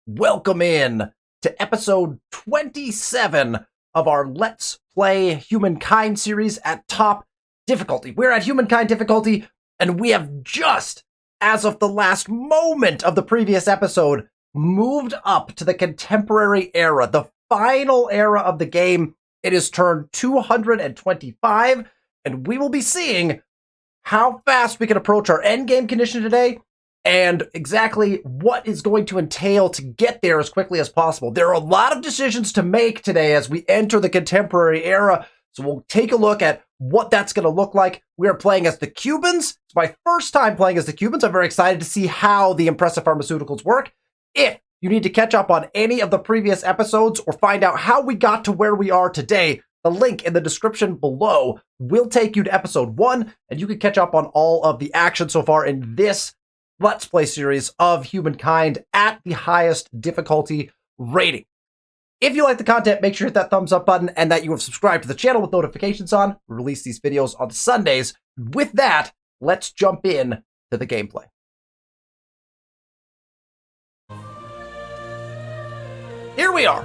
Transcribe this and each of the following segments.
Welcome in to episode 27 of our Let's Play Humankind series at top difficulty. We're at Humankind difficulty, and we have just, as of the last moment of the previous episode, moved up to the contemporary era, the final era of the game. It is turn 225, and we will be seeing how fast we can approach our endgame condition today, and exactly what is going to entail to get there as quickly as possible. There are a lot of decisions to make today as we enter the contemporary era, so we'll take a look at what that's going to look like. We are playing as the Cubans. It's my first time playing as the Cubans. I'm very excited to see how the impressive pharmaceuticals work. If you need to catch up on any of the previous episodes or find out how we got to where we are today, the link in the description below will take you to episode 1, and you can catch up on all of the action so far in this Let's Play series of Humankind at the highest difficulty rating. If you like the content, make sure you hit that thumbs up button and that you have subscribed to the channel with notifications on. We release these videos on Sundays. With that, let's jump in to the gameplay. Here we are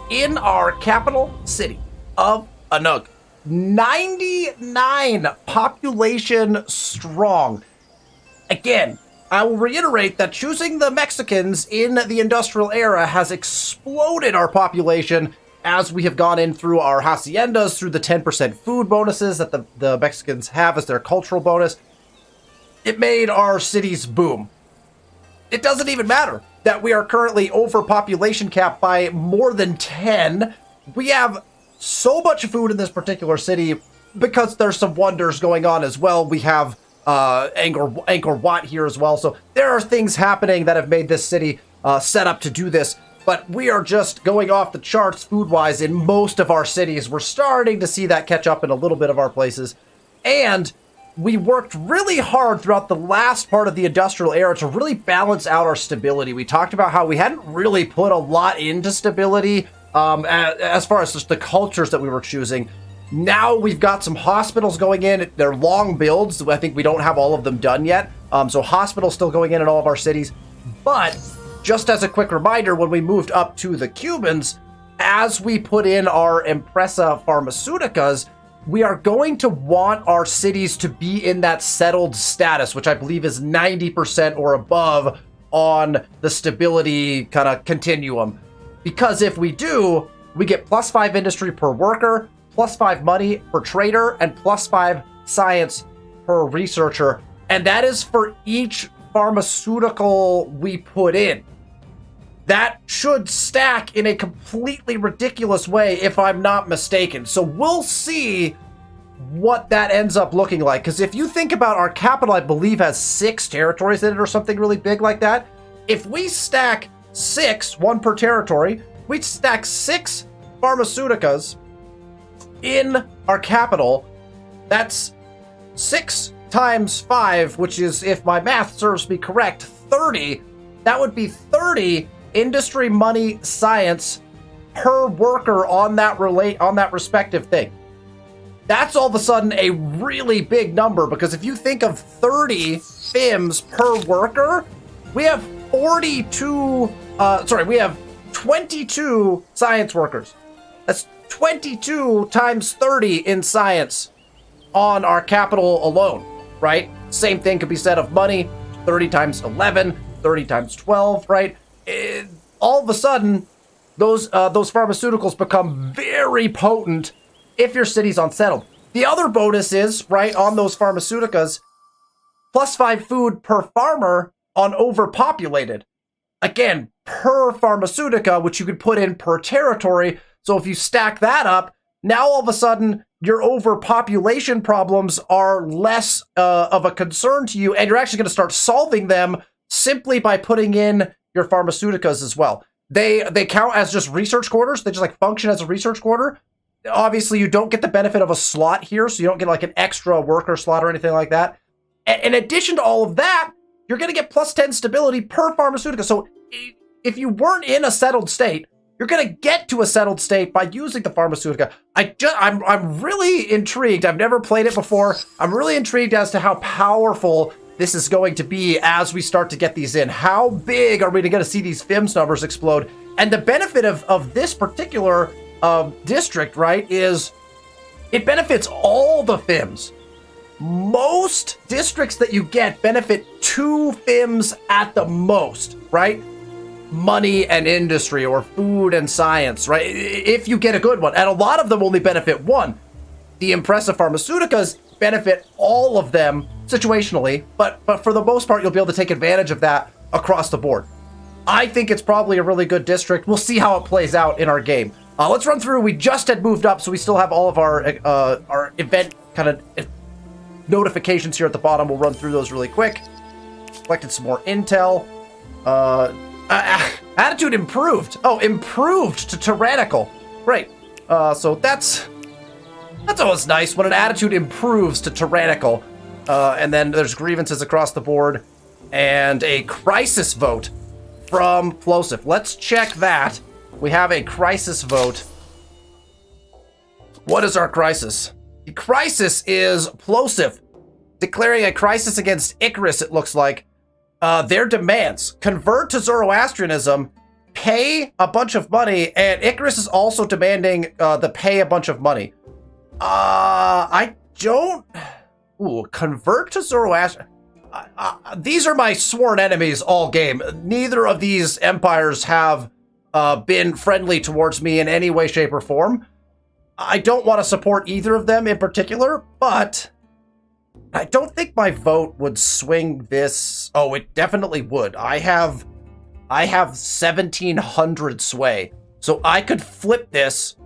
in our capital city of Anug. 99 population strong. Again, I will reiterate that choosing the Mexicans in the industrial era has exploded our population as we have gone in through our haciendas, through the 10% food bonuses that the Mexicans have as their cultural bonus. It made our cities boom. It doesn't even matter that we are currently over population cap by more than 10. We have so much food in this particular city because there's some wonders going on as well. We have Angkor Wat here as well. So there are things happening that have made this city set up to do this. But we are just going off the charts food-wise in most of our cities. We're starting to see that catch up in a little bit of our places. And we worked really hard throughout the last part of the industrial era to really balance out our stability. We talked about how we hadn't really put a lot into stability as far as just the cultures that we were choosing. Now we've got some hospitals going in. They're long builds. I think we don't have all of them done yet. So hospitals still going in all of our cities. But just as a quick reminder, when we moved up to the Cubans, as we put in our Impresa Pharmaceuticas, we are going to want our cities to be in that settled status, which I believe is 90% or above on the stability kind of continuum. Because if we do, we get +5 industry per worker, +5 money per trader, and +5 science per researcher. And that is for each pharmaceutical we put in. That should stack in a completely ridiculous way if I'm not mistaken. So we'll see what that ends up looking like. Because if you think about our capital, I believe has 6 territories in it or something really big like that. If we stack 6, 1 per territory, we'd stack 6 pharmaceuticas in our capital. That's 6 times 5, which is, if my math serves me correct, 30. That would be 30 industry, money, science per worker on that respective thing. That's all of a sudden a really big number, because if you think of 30 FIMs per worker, we have 22 science workers. That's 22 times 30 in science on our capital alone, right? Same thing could be said of money, 30 times 11, 30 times 12, right? All of a sudden, those pharmaceuticals become very potent if your city's unsettled. The other bonus is, right, on those pharmaceuticas, +5 food per farmer on overpopulated. Again, per pharmaceutica, which you could put in per territory. So if you stack that up, now all of a sudden your overpopulation problems are less of a concern to you, and you're actually going to start solving them simply by putting in your pharmaceuticas as well. They count as just research quarters. They just like function as a research quarter. Obviously, you don't get the benefit of a slot here, so you don't get like an extra worker slot or anything like that. In addition to all of that, you're going to get +10 stability per pharmaceutica. So if you weren't in a settled state, you're going to get to a settled state by using the pharmaceutica. I'm really intrigued. I've never played it before. I'm really intrigued as to how powerful this is going to be as we start to get these in. How big are we going to see these FIMS numbers explode? And the benefit of this particular district, right, is it benefits all the FIMS. Most districts that you get benefit 2 FIMS at the most, right? Money and industry, or food and science, right? If you get a good one. And a lot of them only benefit 1. The impressive pharmaceuticas benefit all of them situationally, but for the most part, you'll be able to take advantage of that across the board. I think it's probably a really good district. We'll see how it plays out in our game. Let's run through. We just had moved up, so we still have all of our event kind of notifications here at the bottom. We'll run through those really quick. Collected some more intel. Attitude improved. Oh, improved to tyrannical. Great. So that's always nice when an attitude improves to tyrannical. And then there's grievances across the board and a crisis vote from Plosive. Let's check that. We have a crisis vote. What is our crisis? The crisis is Plosive declaring a crisis against Icarus, it looks like. Their demands: convert to Zoroastrianism, pay a bunch of money, and Icarus is also demanding the pay a bunch of money. I don't... Ooh, convert to Zoroastrian... these are my sworn enemies all game. Neither of these empires have been friendly towards me in any way, shape, or form. I don't want to support either of them in particular, but I don't think my vote would swing this. Oh, it definitely would. I have 1,700 sway, so I could flip this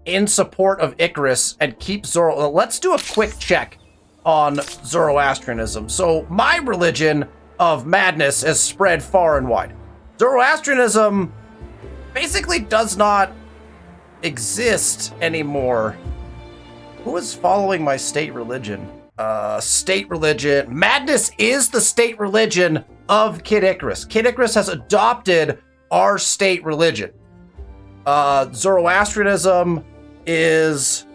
in support of Icarus and keep Zoro. Let's do a quick check on Zoroastrianism. So my religion of madness has spread far and wide. Zoroastrianism basically does not exist anymore. Who is following my state religion? State religion. Madness is the state religion of Kid Icarus. Kid Icarus has adopted our state religion. Zoroastrianism is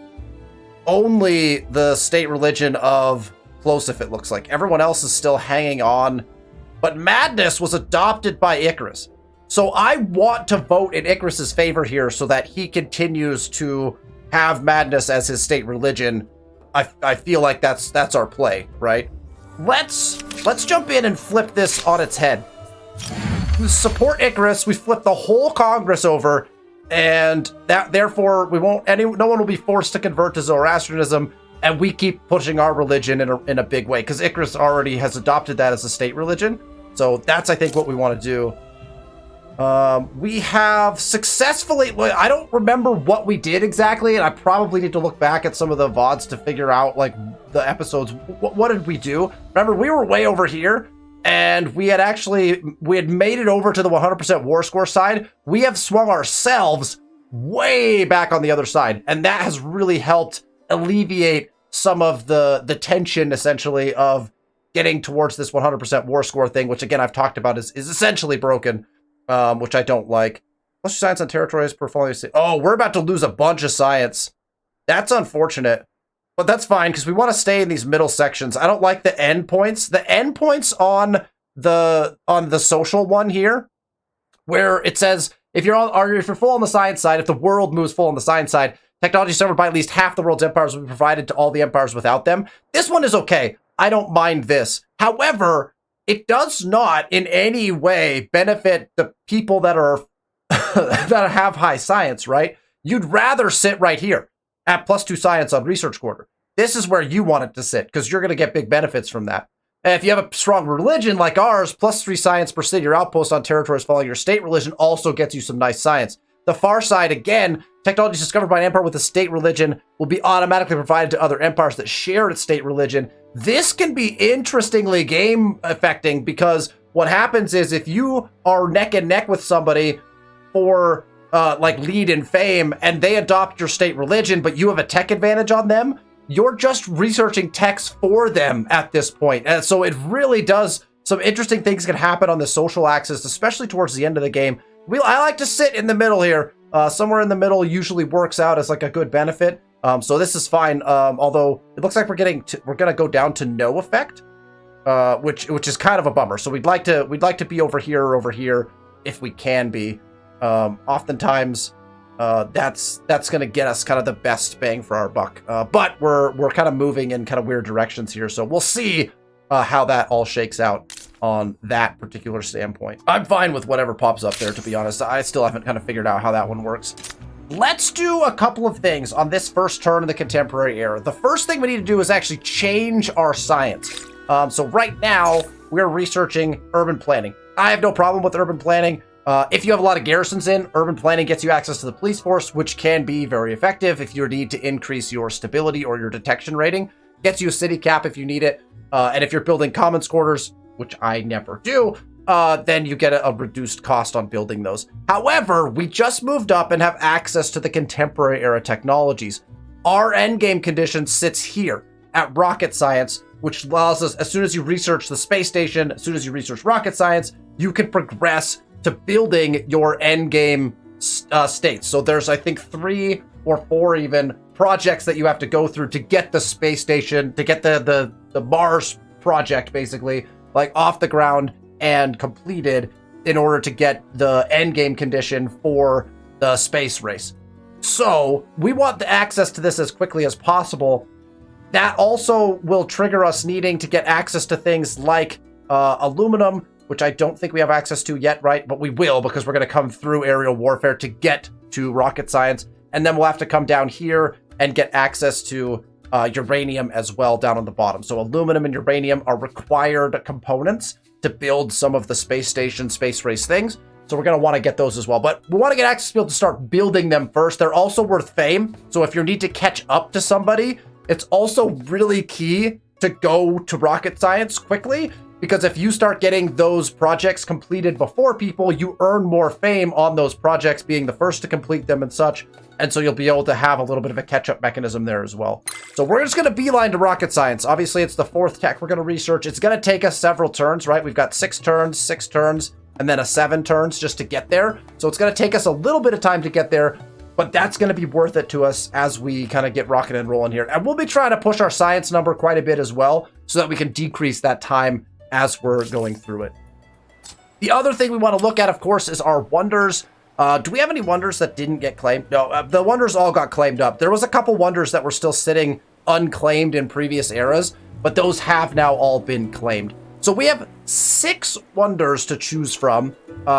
only the state religion of Plosive, it looks like. Everyone else is still hanging on. But madness was adopted by Icarus. So I want to vote in Icarus's favor here so that he continues to have madness as his state religion. I feel like that's our play, right? Let's jump in and flip this on its head. We support Icarus. We flip the whole Congress over, and that therefore no one will be forced to convert to Zoroastrianism, and we keep pushing our religion in a big way because Icarus already has adopted that as a state religion. So that's, I think, what we want to do. We have successfully... I don't remember what we did exactly, and I probably need to look back at some of the VODs to figure out, like, the episodes. What did we do? Remember, we were way over here, and we had made it over to the 100% war score side. We have swung ourselves way back on the other side, and that has really helped alleviate some of the tension, essentially, of getting towards this 100% war score thing, which, again, I've talked about is essentially broken. Which I don't like. Plus science on territories per following. Oh, we're about to lose a bunch of science. That's unfortunate. But that's fine, because we want to stay in these middle sections. I don't like the endpoints. The endpoints on the social one here, where it says, if you're full on the science side, if the world moves full on the science side, technology served by at least half the world's empires will be provided to all the empires without them. This one is okay. I don't mind this. However, it does not in any way benefit the people that are that have high science, right? You'd rather sit right here at +2 science on research quarter. This is where you want it to sit because you're going to get big benefits from that. And if you have a strong religion like ours, +3 science per city or outpost on territories following your state religion also gets you some nice science. The far side, again, technologies discovered by an empire with a state religion will be automatically provided to other empires that share its state religion. This can be interestingly game affecting because what happens is if you are neck and neck with somebody for like lead and fame and they adopt your state religion, but you have a tech advantage on them, you're just researching techs for them at this point. And so it really does, some interesting things can happen on the social axis, especially towards the end of the game. I like to sit in the middle here. Somewhere in the middle usually works out as like a good benefit. So this is fine. Although it looks like we're gonna go down to no effect. which is kind of a bummer. So we'd like to be over here or over here if we can be. Oftentimes, that's going to get us kind of the best bang for our buck. But we're kind of moving in kind of weird directions here, so we'll see how that all shakes out on that particular standpoint. I'm fine with whatever pops up there, to be honest. I still haven't kind of figured out how that one works. Let's do a couple of things on this first turn in the contemporary era. The first thing we need to do is actually change our science. So right now, we're researching urban planning. I have no problem with urban planning. If you have a lot of garrisons in, urban planning gets you access to the police force, which can be very effective if you need to increase your stability or your detection rating. Gets you a city cap if you need it. And if you're building commons quarters, which I never do, then you get a reduced cost on building those. However, we just moved up and have access to the contemporary era technologies. Our endgame condition sits here at rocket science, which allows us, as soon as you research the space station, as soon as you research rocket science, you can progress to building your endgame states. So there's, I think, 3 or 4 even projects that you have to go through to get the space station, to get the Mars project, basically, like off the ground and completed in order to get the endgame condition for the space race. So we want the access to this as quickly as possible. That also will trigger us needing to get access to things like aluminum, which I don't think we have access to yet, right? But we will, because we're going to come through aerial warfare to get to rocket science. And then we'll have to come down here and get access to uranium as well down on the bottom. So aluminum and uranium are required components to build some of the space station, space race things. So we're going to want to get those as well. But we want to get access to be able to start building them first. They're also worth fame. So if you need to catch up to somebody, it's also really key to go to rocket science quickly, because if you start getting those projects completed before people, you earn more fame on those projects being the first to complete them and such. And so you'll be able to have a little bit of a catch-up mechanism there as well. So we're just going to beeline to rocket science. Obviously, it's the 4th tech we're going to research. It's going to take us several turns, right? We've got 6 turns, and then 7 turns just to get there. So it's going to take us a little bit of time to get there, but that's going to be worth it to us as we kind of get rocking and rolling here. And we'll be trying to push our science number quite a bit as well, so that we can decrease that time as we're going through it. The other thing we want to look at, of course, is our wonders. Do we have any wonders that didn't get claimed? No, the wonders all got claimed up. There was a couple wonders that were still sitting unclaimed in previous eras, but those have now all been claimed. So we have 6 wonders to choose from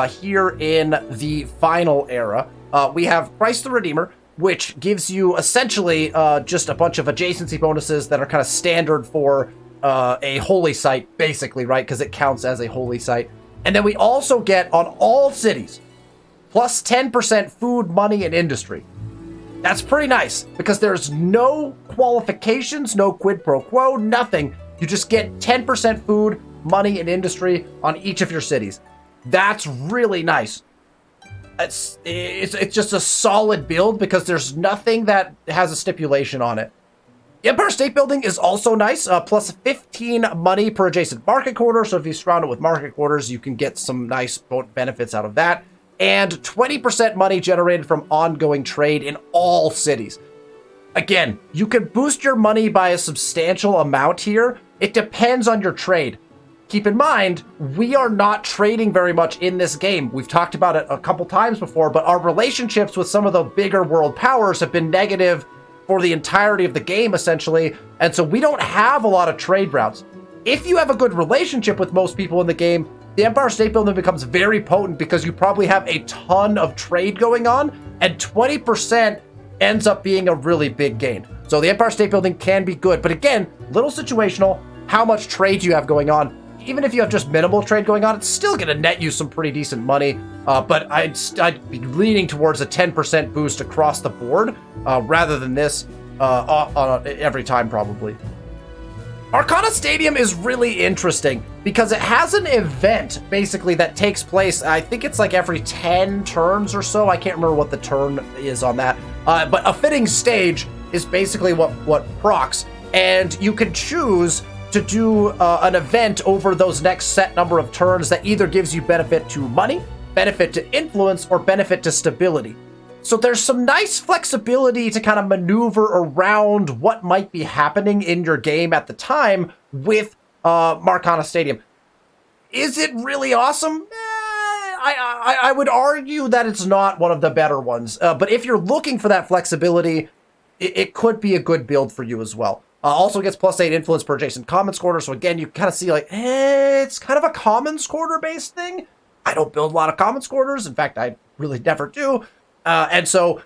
here in the final era. We have Christ the Redeemer, which gives you essentially just a bunch of adjacency bonuses that are kind of standard for a holy site, basically, right? Because it counts as a holy site. And then we also get on all cities plus 10% food, money, and industry. That's pretty nice, because there's no qualifications, no quid pro quo, nothing. You just get 10% food, money, and industry on each of your cities. That's really nice. It's just a solid build, because there's nothing that has a stipulation on it. The Empire State Building is also nice, plus 15 money per adjacent market quarter. So if you surround it with market quarters, you can get some nice benefits out of that. And 20% money generated from ongoing trade in all cities. Again, you can boost your money by a substantial amount here. It depends on your trade. Keep in mind, we are not trading very much in this game. We've talked about it a couple times before, but our relationships with some of the bigger world powers have been negative for the entirety of the game, essentially. And so we don't have a lot of trade routes. If you have a good relationship with most people in the game, the Empire State Building becomes very potent, because you probably have a ton of trade going on, and 20% ends up being a really big gain. So the Empire State Building can be good, but again, little situational, how much trade you have going on. Even if you have just minimal trade going on, it's still going to net you some pretty decent money. But I'd be leaning towards a 10% boost across the board rather than this every time, probably. Arcana Stadium is really interesting because it has an event, basically, that takes place, I think it's like every 10 turns or so. I can't remember what the turn is on that. But a fitting stage is basically what procs. And you can choose to do an event over those next set number of turns that either gives you benefit to money, benefit to influence, or benefit to stability. So there's some nice flexibility to kind of maneuver around what might be happening in your game at the time with Marcana Stadium. Is it really awesome? I would argue that it's not one of the better ones. But if you're looking for that flexibility, it could be a good build for you as well. Also gets +8 influence per adjacent commons quarter. So again, you kind of see like, it's kind of a commons quarter based thing. I don't build a lot of commons quarters. In fact, I really never do. And so,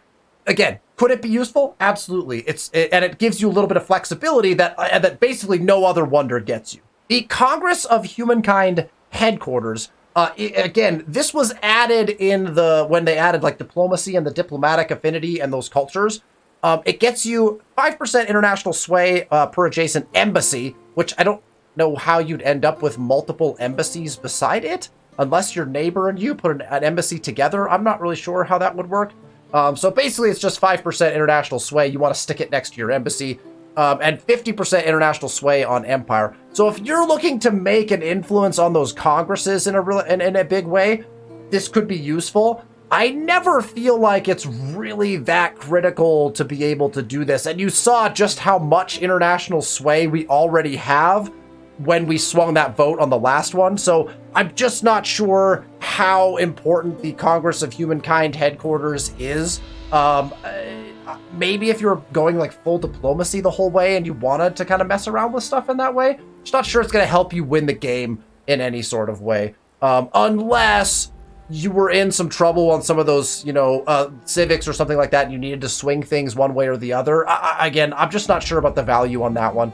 again, could it be useful? Absolutely. And it gives you a little bit of flexibility that basically no other wonder gets you. The Congress of Humankind headquarters. Again, this was added when they added like diplomacy and the diplomatic affinity and those cultures. It gets you 5% international sway per adjacent embassy, which I don't know how you'd end up with multiple embassies beside it, unless your neighbor and you put an embassy together. I'm not really sure how that would work. So basically, it's just 5% international sway. You want to stick it next to your embassy. And 50% international sway on empire. So if you're looking to make an influence on those congresses in a big way, this could be useful. I never feel like it's really that critical to be able to do this. And you saw just how much international sway we already have when we swung that vote on the last one. So I'm just not sure how important the Congress of Humankind headquarters is. Maybe if you're going like full diplomacy the whole way and you wanted to kind of mess around with stuff in that way, just not sure it's going to help you win the game in any sort of way. Unless you were in some trouble on some of those, civics or something like that, and you needed to swing things one way or the other. Again, I'm just not sure about the value on that one.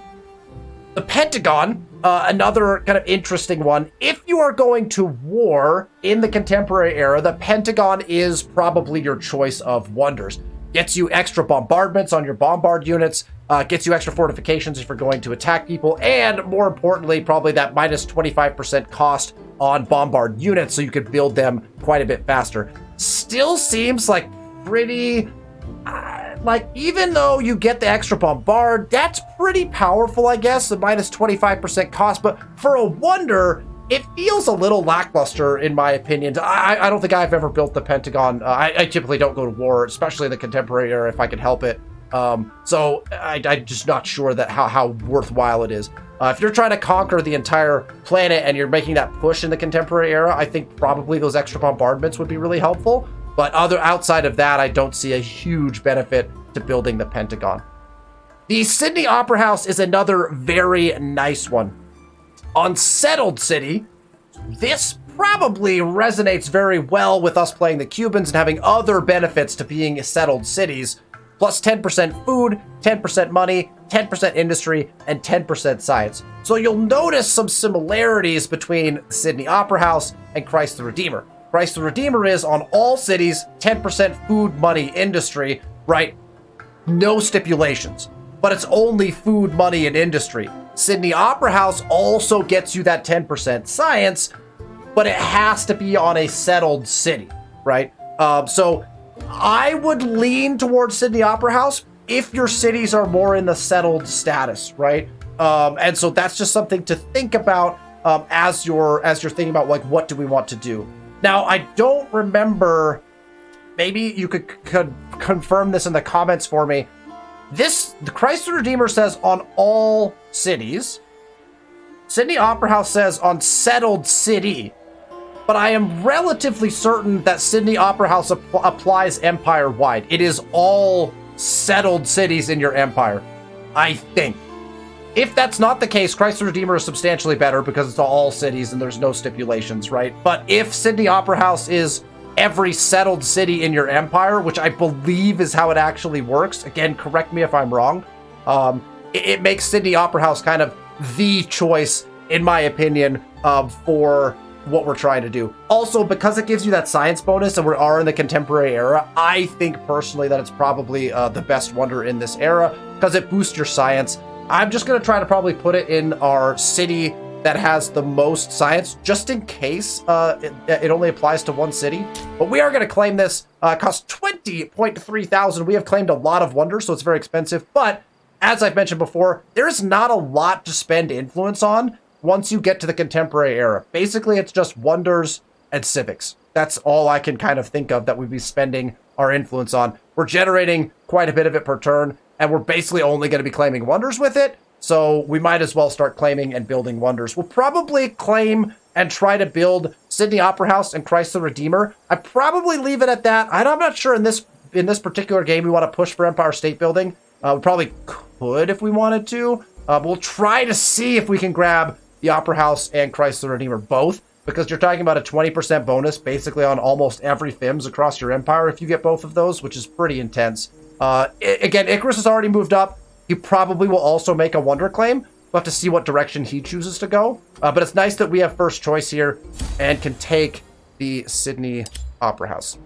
The Pentagon, another kind of interesting one. If you are going to war in the contemporary era, the Pentagon is probably your choice of wonders. Gets you extra bombardments on your bombard units, gets you extra fortifications if you're going to attack people, and more importantly, probably that minus 25% cost on bombard units, so you could build them quite a bit faster. Still seems like pretty... even though you get the extra bombard, that's pretty powerful, I guess, the minus 25% cost, but for a wonder, it feels a little lackluster, in my opinion. I don't think I've ever built the Pentagon. I typically don't go to war, especially in the contemporary era, if I can help it. So I'm just not sure that how worthwhile it is. If you're trying to conquer the entire planet and you're making that push in the contemporary era, I think probably those extra bombardments would be really helpful. But outside of that, I don't see a huge benefit to building the Pentagon. The Sydney Opera House is another very nice one. On Settled City, this probably resonates very well with us playing the Cubans and having other benefits to being settled cities. Plus 10% food, 10% money, 10% industry, and 10% science. So you'll notice some similarities between Sydney Opera House and Christ the Redeemer. Christ the Redeemer is on all cities, 10% food, money, industry, right? No stipulations. But it's only food, money, and industry. Sydney Opera House also gets you that 10% science, but it has to be on a settled city, right? So I would lean towards Sydney Opera House if your cities are more in the settled status, right? And so that's just something to think about as you're thinking about like what do we want to do. Now, I don't remember. Maybe you could confirm this in the comments for me. The Christ the Redeemer says on all cities. Sydney Opera House says on settled city. But I am relatively certain that Sydney Opera House applies empire-wide. It is all settled cities in your empire, I think. If that's not the case, Christ the Redeemer is substantially better because it's all cities and there's no stipulations, right? But if Sydney Opera House is every settled city in your empire, which I believe is how it actually works, again, correct me if I'm wrong, it makes Sydney Opera House kind of the choice, in my opinion, for what we're trying to do. Also, because it gives you that science bonus and we are in the contemporary era, I think personally that it's probably the best wonder in this era because it boosts your science. I'm just going to try to probably put it in our city that has the most science, just in case it only applies to one city. But we are going to claim this. It costs 20.3 thousand. We have claimed a lot of wonders, so it's very expensive. But as I've mentioned before, there's not a lot to spend influence on once you get to the contemporary era. Basically, it's just wonders and civics. That's all I can kind of think of that we'd be spending our influence on. We're generating quite a bit of it per turn, and we're basically only going to be claiming wonders with it. So we might as well start claiming and building wonders. We'll probably claim and try to build Sydney Opera House and Christ the Redeemer. I probably leave it at that. I'm not sure in this particular game we want to push for Empire State Building. We probably could if we wanted to. We'll try to see if we can grab the Opera House and Christ the Redeemer both, because you're talking about a 20% bonus basically on almost every FIMS across your empire if you get both of those, which is pretty intense. Again, Icarus has already moved up. He probably will also make a wonder claim. We'll have to see what direction he chooses to go. But it's nice that we have first choice here and can take the Sydney Opera House.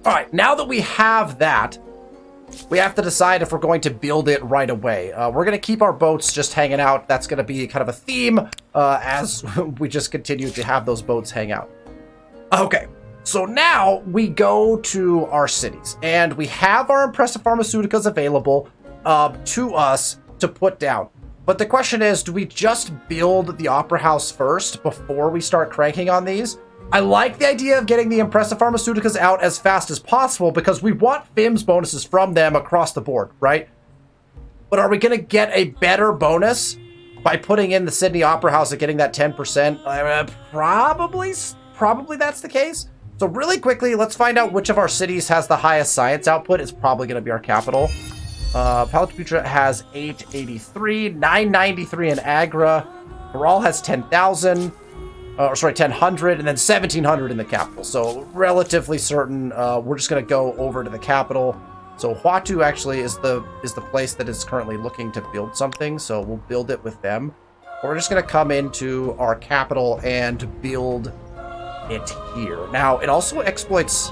All right, now that we have that, we have to decide if we're going to build it right away. We're going to keep our boats just hanging out. That's going to be kind of a theme as we just continue to have those boats hang out. Okay, so now we go to our cities, and we have our impressive pharmaceuticals available to us to put down. But the question is, do we just build the Opera House first before we start cranking on these? I like the idea of getting the impressive pharmaceuticals out as fast as possible because we want FIMS bonuses from them across the board, right? But are we going to get a better bonus by putting in the Sydney Opera House and getting that 10%? Probably that's the case. So really quickly, let's find out which of our cities has the highest science output. It's probably going to be our capital. Palatroputra has 883, 993 in Agra. Baral has 10,000. 1000, and then 1700 in the capital. So relatively certain. We're just going to go over to the capital. So Huatu actually is the place that is currently looking to build something. So we'll build it with them. We're just going to come into our capital and build it here. Now it also exploits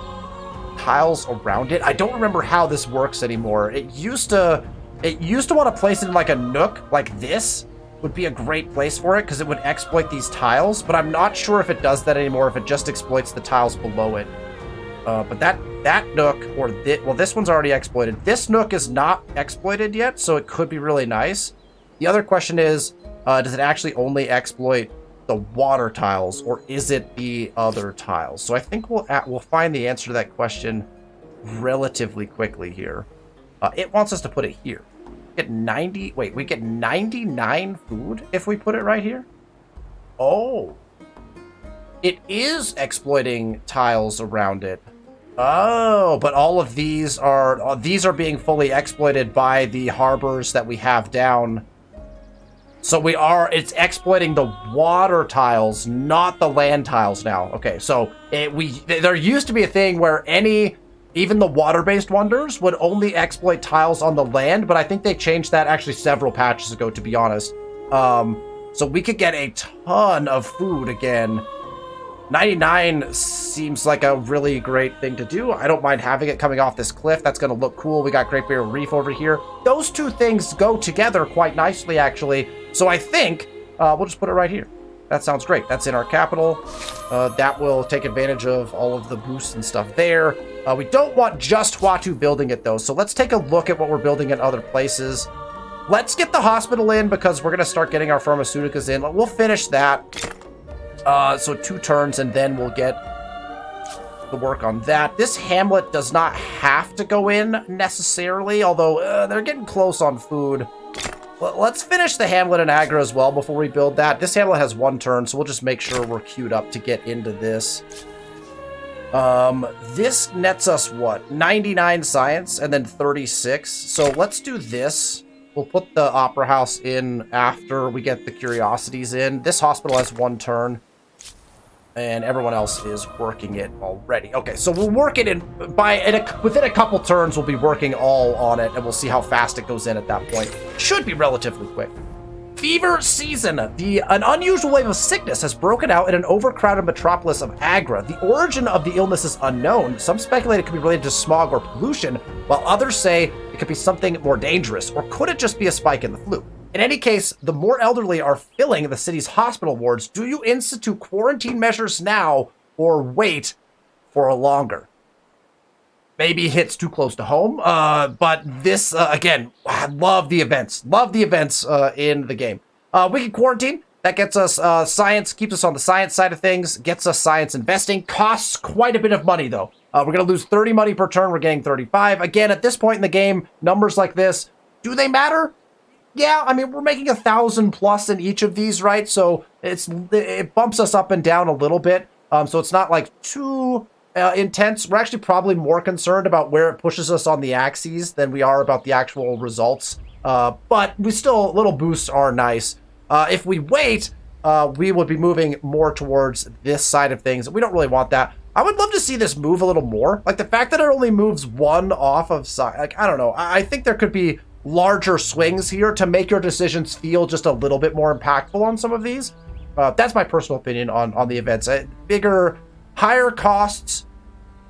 tiles around it. I don't remember how this works anymore. It used to want to place it in like a nook like this. Would be a great place for it because it would exploit these tiles, but I'm not sure if it does that anymore, if it just exploits the tiles below it. But that nook, or this one's already exploited. This nook is not exploited yet, so it could be really nice. The other question is, does it actually only exploit the water tiles, or is it the other tiles? So I think we'll find the answer to that question relatively quickly here. It wants us to put it here. We get 99 food if we put it right here? Oh. It is exploiting tiles around it. Oh, but all of these are being fully exploited by the harbors that we have down. So it's exploiting the water tiles, not the land tiles now. Okay, so there used to be a thing where even the water-based wonders would only exploit tiles on the land, but I think they changed that actually several patches ago, to be honest. So we could get a ton of food again. 99 seems like a really great thing to do. I don't mind having it coming off this cliff. That's going to look cool. We got Great Barrier Reef over here. Those two things go together quite nicely, actually. So I think we'll just put it right here. That sounds great. That's in our capital. That will take advantage of all of the boosts and stuff there. We don't want just Huatu building it, though. So let's take a look at what we're building in other places. Let's get the hospital in because we're going to start getting our pharmaceuticals in. We'll finish that. So 2 turns, and then we'll get the work on that. This hamlet does not have to go in necessarily, although they're getting close on food. Let's finish the hamlet and Agra as well before we build that. This hamlet has 1 turn, so we'll just make sure we're queued up to get into this. This nets us what? 99 science and then 36. So let's do this. We'll put the Opera House in after we get the curiosities in. This hospital has 1 turn. And everyone else is working it already. Okay, so we'll work it in within a couple turns. We'll be working all on it, and we'll see how fast it goes in at that point. Should be relatively quick. Fever season. An unusual wave of sickness has broken out in an overcrowded metropolis of Agra. The origin of the illness is unknown. Some speculate it could be related to smog or pollution, while others say it could be something more dangerous, or could it just be a spike in the flu? In any case, the more elderly are filling the city's hospital wards. Do you institute quarantine measures now or wait for a longer? Maybe hits too close to home, but this, again, I love the events. Love the events in the game. We can quarantine. That gets us science, keeps us on the science side of things, gets us science investing. Costs quite a bit of money, though. We're going to lose 30 money per turn. We're getting 35. Again, at this point in the game, numbers like this, do they matter? Yeah, I mean, we're making 1,000 plus in each of these, right? So it bumps us up and down a little bit. So it's not like too intense. We're actually probably more concerned about where it pushes us on the axes than we are about the actual results. But we still, little boosts are nice. If we wait, we would be moving more towards this side of things. We don't really want that. I would love to see this move a little more. Like the fact that it only moves one off of side. Like, I don't know. I think there could be larger swings here to make your decisions feel just a little bit more impactful on some of these. That's my personal opinion on the events. Bigger, higher costs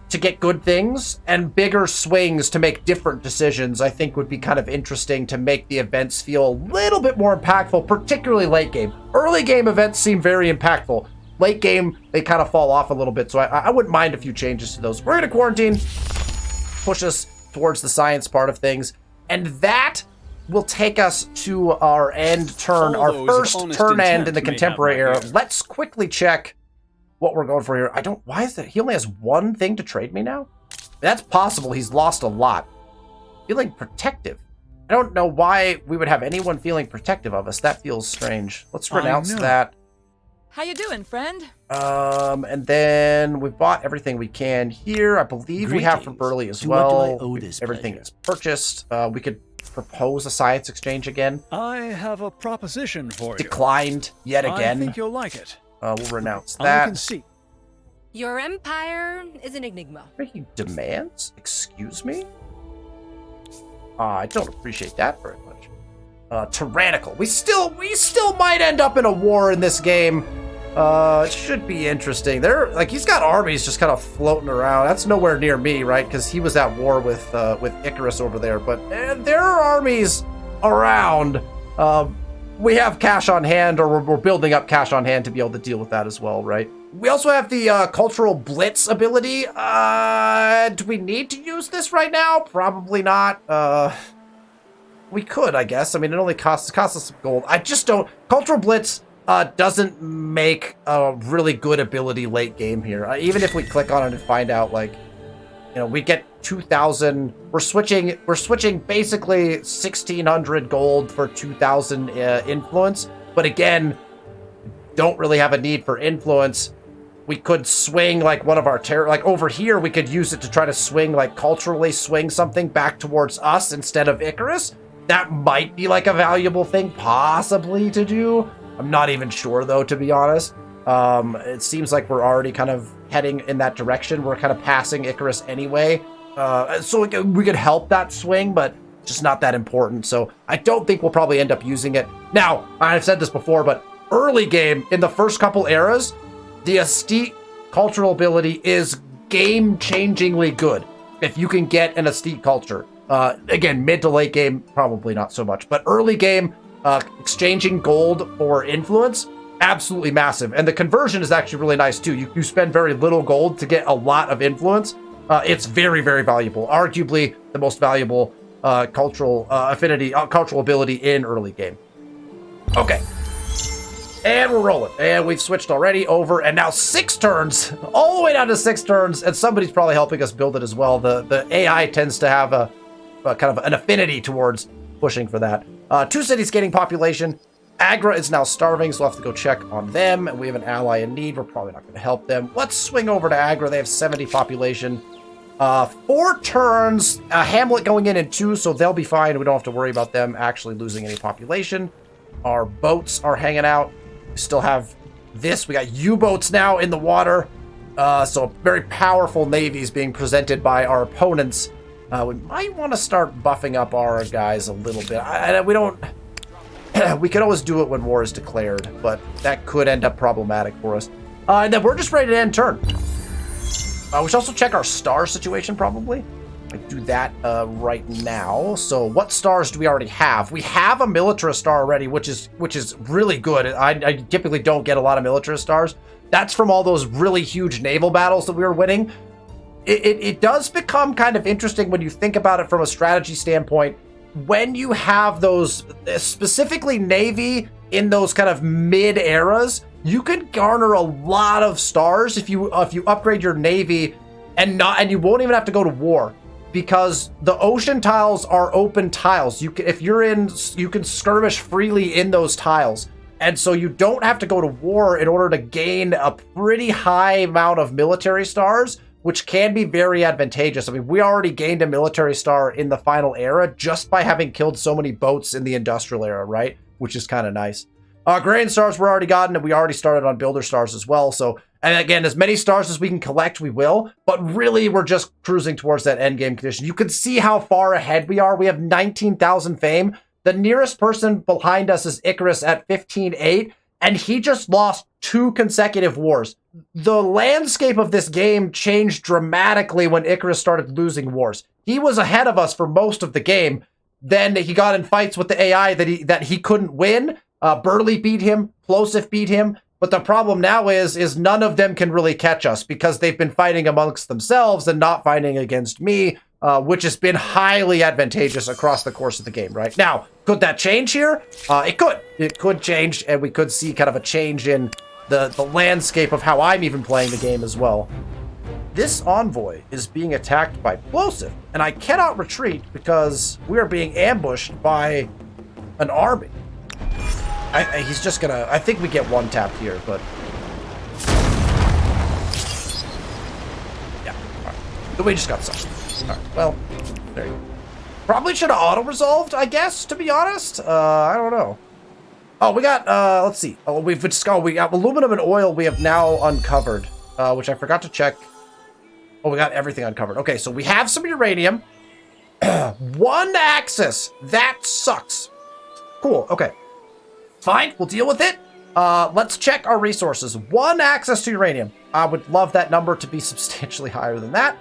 to get good things and bigger swings to make different decisions, I think would be kind of interesting to make the events feel a little bit more impactful, particularly late game. Early game events seem very impactful. Late game, they kind of fall off a little bit, so I wouldn't mind a few changes to those. We're going to quarantine, push us towards the science part of things, and that will take us to our end turn, our first turn end in the contemporary era. Let's quickly check what we're going for here. Why is that? He only has one thing to trade me now? That's possible. He's lost a lot. Feeling protective. I don't know why we would have anyone feeling protective of us. That feels strange. Let's renounce that. How you doing, friend? And then we've bought everything we can here. I believe we have for Burley as well. Everything is purchased. We could propose a science exchange again. I have a proposition for you. Declined yet again. I think you'll like it. We'll renounce that. I can see. Your empire is an enigma. Making demands? Excuse me? I don't appreciate that very much. Tyrannical. We still might end up in a war in this game. It should be interesting. He's got armies just kind of floating around. That's nowhere near me, right? Because he was at war with Icarus over there. But there are armies around. We have cash on hand, or we're building up cash on hand to be able to deal with that as well, right? We also have the cultural blitz ability. Do we need to use this right now? Probably not. We could, I guess. I mean, it only costs us some gold. I just don't. Cultural blitz doesn't make a really good ability late game here. Even if we click on it and find out, like, we get 2,000. We're switching basically 1,600 gold for 2,000 influence. But again, don't really have a need for influence. We could swing like one of our like over here. We could use it to try to swing, like culturally swing something back towards us instead of Icarus. That might be like a valuable thing possibly to do. I'm not even sure though, to be honest. It seems like we're already kind of heading in that direction. We're kind of passing Icarus anyway. So we could help that swing, but just not that important. So I don't think we'll probably end up using it. Now, I've said this before, but early game, in the first couple eras, the Aesthete cultural ability is game-changingly good if you can get an Aesthete culture. Again, mid to late game, probably not so much. But early game, exchanging gold for influence, absolutely massive. And the conversion is actually really nice too. You spend very little gold to get a lot of influence. It's very, very valuable. Arguably the most valuable cultural affinity, cultural ability in early game. Okay. And we're rolling. And we've switched already over. And now 6 turns. All the way down to 6 turns. And somebody's probably helping us build it as well. The AI tends to have a kind of an affinity towards pushing for that. 2 cities gaining population. Agra is now starving, so we'll have to go check on them. And we have an ally in need. We're probably not going to help them. Let's swing over to Agra. They have 70 population. 4 turns. A hamlet going in 2, so they'll be fine. We don't have to worry about them actually losing any population. Our boats are hanging out. We still have this. We got U-boats now in the water. So very powerful navies being presented by our opponents. We might want to start buffing up our guys a little bit. We don't... we could always do it when war is declared, but that could end up problematic for us. And then we're just ready to end turn. We should also check our star situation, probably. I do that right now. So what stars do we already have? We have a militarist star already, which is really good. I typically don't get a lot of militarist stars. That's from all those really huge naval battles that we were winning. It does become kind of interesting when you think about it from a strategy standpoint. When you have those, specifically Navy, in those kind of mid eras, you can garner a lot of stars if you upgrade your Navy, and you won't even have to go to war. because the ocean tiles are open tiles. You can, if you're in, you can skirmish freely in those tiles. And so you don't have to go to war in order to gain a pretty high amount of military stars, which can be very advantageous. I mean, we already gained a military star in the final era just by having killed so many boats in the industrial era, right? Which is kind of nice. Grain stars were already gotten, and we already started on builder stars as well. So, and again, as many stars as we can collect, we will. But really, we're just cruising towards that end game condition. You can see how far ahead we are. We have 19,000 fame. The nearest person behind us is Icarus at 15,800, and he just lost 2 consecutive wars. The landscape of this game changed dramatically when Icarus started losing wars. He was ahead of us for most of the game. Then he got in fights with the AI that he couldn't win. Burley beat him, Plosif beat him, but the problem now is none of them can really catch us because they've been fighting amongst themselves and not fighting against me. Which has been highly advantageous across the course of the game, right? Now, could that change here? It could. It could change, and we could see kind of a change in the landscape of how I'm even playing the game as well. This envoy is being attacked by Plosif, and I cannot retreat because we are being ambushed by an army. He's just gonna... I think we get one tapped here, but... Yeah, all right. We just got some. All right, well, there you go. Probably should have auto-resolved, I guess, to be honest. I don't know. Oh, we got, let's see. Oh, we got aluminum and oil we have now uncovered, which I forgot to check. Oh, we got everything uncovered. Okay, so we have some uranium. 1 axis. That sucks. Cool, okay. Fine, we'll deal with it. Let's check our resources. 1 access to uranium. I would love that number to be substantially higher than that.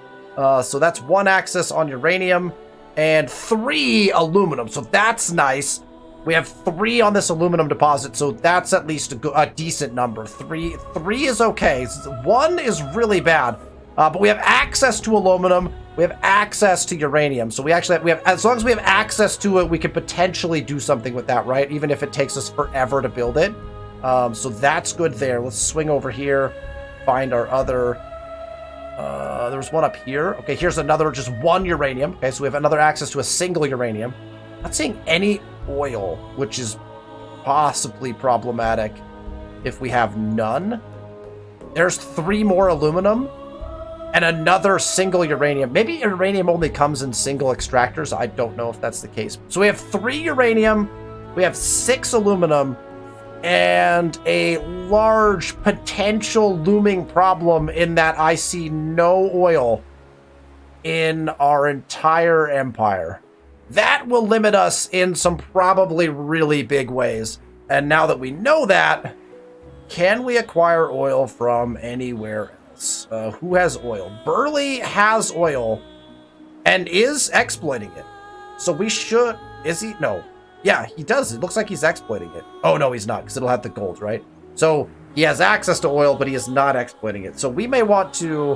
So that's 1 axis on uranium and 3 aluminum. So that's nice. We have 3 on this aluminum deposit. So that's at least a decent number. 3 is okay. 1 is really bad. But we have access to aluminum. We have access to uranium. So we have, as long as we have access to it, we could potentially do something with that, right? Even if it takes us forever to build it. So that's good there. Let's swing over here, find our other... there's one up here. Okay, here's another, just 1 uranium. Okay, so we have another access to a single uranium. Not seeing any oil, which is possibly problematic if we have none. There's 3 more aluminum and another single uranium. Maybe uranium only comes in single extractors. I don't know if that's the case. So we have 3 uranium, we have 6 aluminum, and a large potential looming problem in that I see no oil in our entire empire. That will limit us in some probably really big ways. And now that we know that, can we acquire oil from anywhere else? Who has oil? Burley has oil and is exploiting it. So we should... Is he? No. Yeah, he does. It looks like he's exploiting it. Oh, no, he's not, because it'll have the gold, right? So he has access to oil, but he is not exploiting it. So we may want to...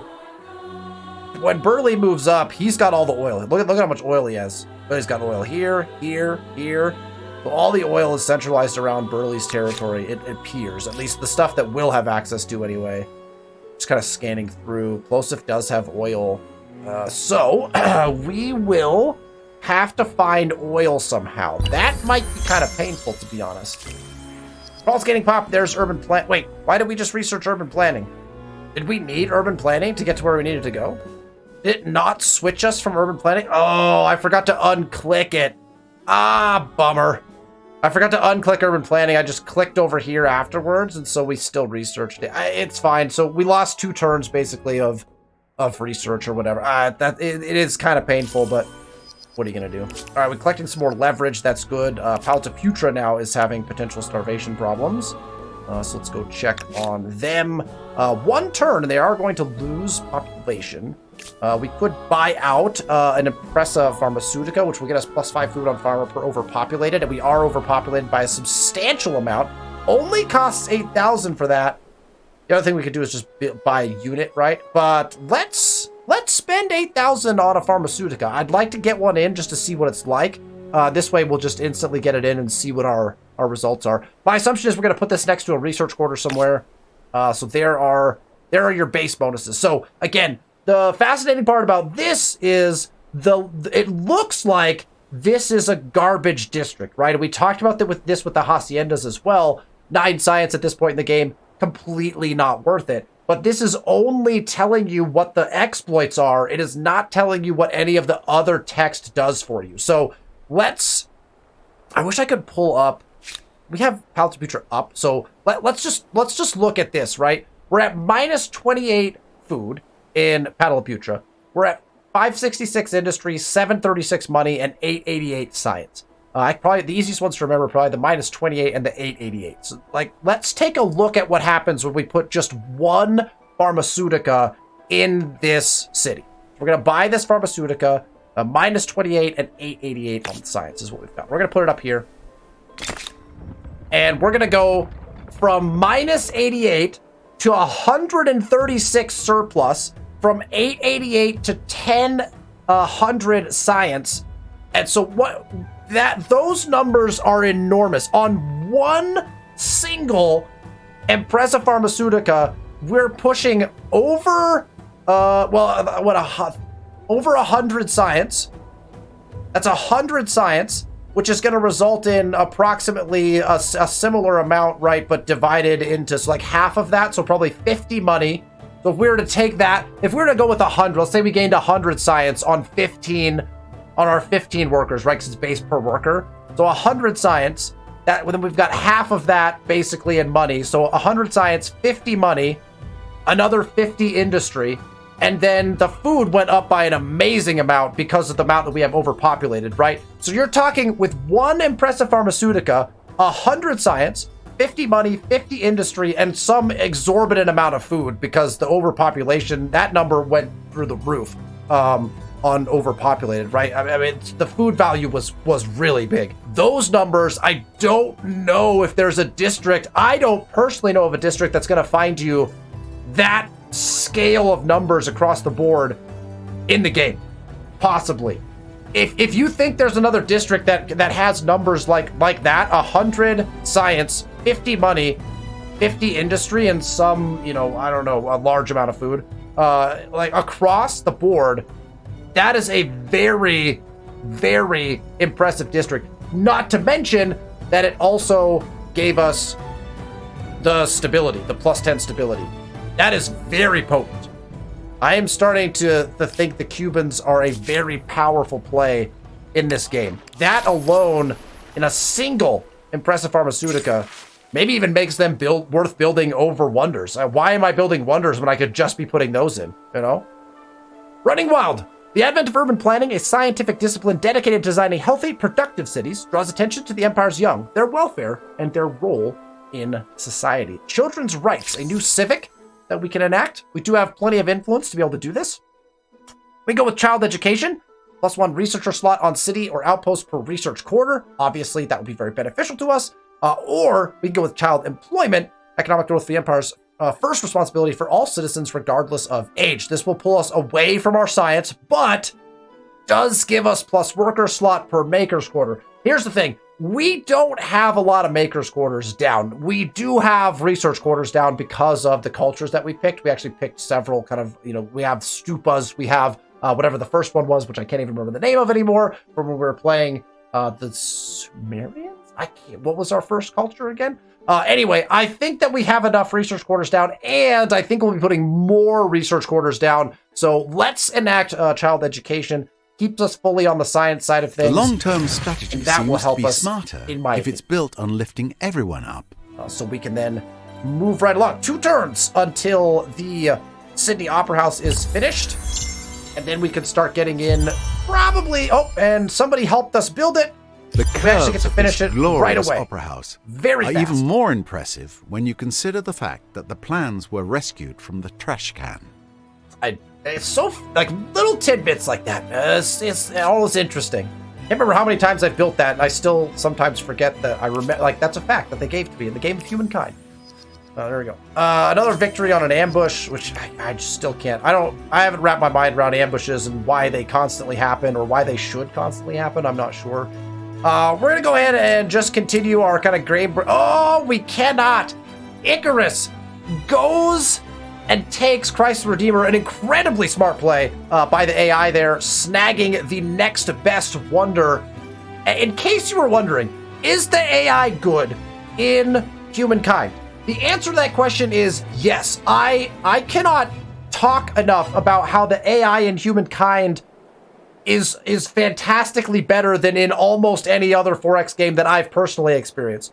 When Burley moves up, he's got all the oil. Look at how much oil he has. But he's got oil here, here, here. So all the oil is centralized around Burley's territory, it appears. At least the stuff that we'll have access to anyway. Just kind of scanning through. Plosif does have oil. So we will have to find oil somehow. That might be kind of painful, to be honest. Paul's getting popped. There's urban plan. Wait, why did we just research urban planning? Did we need urban planning to get to where we needed to go? Did it not switch us from urban planning? Oh, I forgot to unclick it. Ah, bummer. I forgot to unclick urban planning. I just clicked over here afterwards, and so we still researched it. It's fine. So we lost 2 turns, basically, of research or whatever. It is kind of painful, but what are you going to do? All right, we're collecting some more leverage. That's good. Paltaputra now is having potential starvation problems. So let's go check on them. 1 turn, and they are going to lose population. We could buy out an Impressa Pharmaceutica, which will get us +5 food on farmer per overpopulated, and we are overpopulated by a substantial amount. Only costs 8,000 for that. The other thing we could do is just buy a unit, right? But let's spend 8,000 on a Pharmaceutica. I'd like to get one in just to see what it's like. This way we'll just instantly get it in and see what our results are. My assumption is we're going to put this next to a research quarter somewhere. So there are your base bonuses. So again, the fascinating part about this is it looks like this is a garbage district, right? And we talked about that with the haciendas as well. 9 science at this point in the game, completely not worth it. But this is only telling you what the exploits are. It is not telling you what any of the other text does for you. So I wish I could pull up. We have Palace of Future up. So let's just look at this, right? We're at minus 28 food in Pataluputra. We're at 566 industry, 736 money, and 888 science. Probably the easiest ones to remember are probably the minus 28 and the 888. So, let's take a look at what happens when we put just one pharmaceutica in this city. We're going to buy this pharmaceutica, minus 28 and 888 on the science is what we've got. We're going to put it up here. And we're going to go from minus 88 to 136 surplus, from 888 to 1000 science. And so those numbers are enormous. On one single Impressa Pharmaceutica, we're pushing over over 100 science. That's 100 science, which is going to result in approximately a similar amount, right? But divided into like half of that, so probably 50 money. So if we were to take that, if we were to go with 100, let's say we gained 100 science on our 15 workers, right? Because it's base per worker. So 100 science, then we've got half of that basically in money. So 100 science, 50 money, another 50 industry, and then the food went up by an amazing amount because of the amount that we have overpopulated, right? So you're talking with one Impressive Pharmaceutica, 100 science, 50 money, 50 industry, and some exorbitant amount of food because the overpopulation, that number went through the roof on overpopulated, right? I mean, the food value was really big. Those numbers, I don't know if there's a district. I don't personally know of a district that's going to find you that scale of numbers across the board in the game. Possibly. If you think there's another district that has numbers like that, 100 science, 50 money, 50 industry, and some, I don't know, a large amount of food, like across the board, that is a very, very impressive district. Not to mention that it also gave us the stability, the plus 10 stability. That is very potent. I am starting to think the Cubans are a very powerful play in this game. That alone, in a single Impressive Pharmaceutica, maybe even makes them worth building over Wonders. Why am I building Wonders when I could just be putting those in, Running Wild. The advent of urban planning, a scientific discipline dedicated to designing healthy, productive cities, draws attention to the Empire's young, their welfare, and their role in society. Children's rights, a new civic that we can enact. We do have plenty of influence to be able to do this. We go with child education, +1 researcher slot on city or outpost per research quarter. Obviously, that would be very beneficial to us. Or we can go with child employment, economic growth for the Empire's first responsibility for all citizens regardless of age. This will pull us away from our science, but does give us plus worker slot per maker's quarter. Here's the thing. We don't have a lot of maker's quarters down. We do have research quarters down because of the cultures that we picked. We actually picked several kind of, we have stupas. We have whatever the first one was, which I can't even remember the name of anymore, from when we were playing the Sumerians? What was our first culture again? Anyway, I think that we have enough research quarters down, and I think we'll be putting more research quarters down. So let's enact child education. Keeps us fully on the science side of things. The long-term strategy that will seems help to be us, smarter in my if it's built on lifting everyone up. So we can then move right along. 2 turns until the Sydney Opera House is finished. And then we can start getting in probably... Oh, and somebody helped us build it. The We actually get curves to of finish this it glorious right away. opera house Very are fast. even more impressive when you consider the fact that the plans were rescued from the trash can. It's so, little tidbits like that. It's always interesting. I can't remember how many times I've built that, and I still sometimes forget that I remember, that's a fact that they gave to me in the game of Humankind. There we go. Another victory on an ambush, which I just still can't. I haven't wrapped my mind around ambushes and why they constantly happen or why they should constantly happen. I'm not sure. We're going to go ahead and just continue our kind of grave... Oh, we cannot! Icarus goes and takes Christ the Redeemer, an incredibly smart play by the AI there, snagging the next best wonder. In case you were wondering, is the AI good in Humankind? The answer to that question is yes. I cannot talk enough about how the AI in Humankind is fantastically better than in almost any other 4X game that I've personally experienced.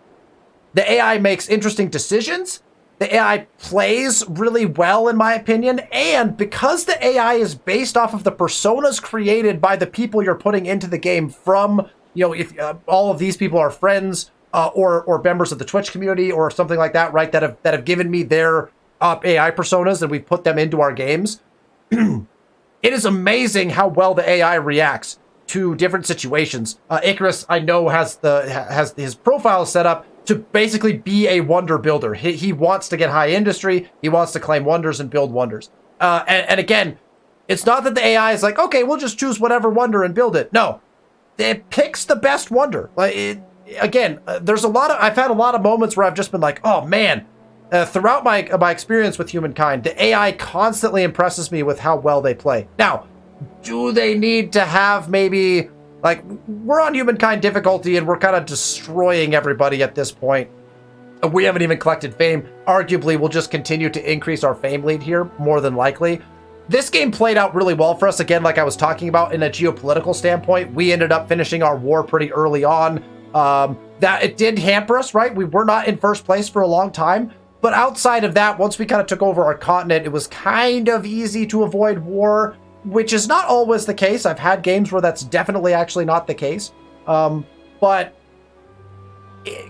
The AI makes interesting decisions. The AI plays really well, in my opinion. And because the AI is based off of the personas created by the people you're putting into the game from, if all of these people are friends or members of the Twitch community or something like that, right, that have given me their AI personas and we've put them into our games, it is amazing how well the AI reacts to different situations. Icarus, I know, has his profile set up to basically be a wonder builder. He wants to get high industry. He wants to claim wonders and build wonders. And again, it's not that the AI is like, okay, we'll just choose whatever wonder and build it. No, it picks the best wonder. I've had a lot of moments where I've just been like, oh man. Throughout my experience with Humankind, the AI constantly impresses me with how well they play. Now, do they need to have maybe, like, we're on Humankind difficulty and we're kind of destroying everybody at this point. We haven't even collected fame. Arguably, we'll just continue to increase our fame lead here, more than likely. This game played out really well for us. Again, like I was talking about in a geopolitical standpoint, we ended up finishing our war pretty early on. That it did hamper us, right? We were not in first place for a long time. But outside of that, once we kind of took over our continent, it was kind of easy to avoid war, which is not always the case. I've had games where that's definitely actually not the case. But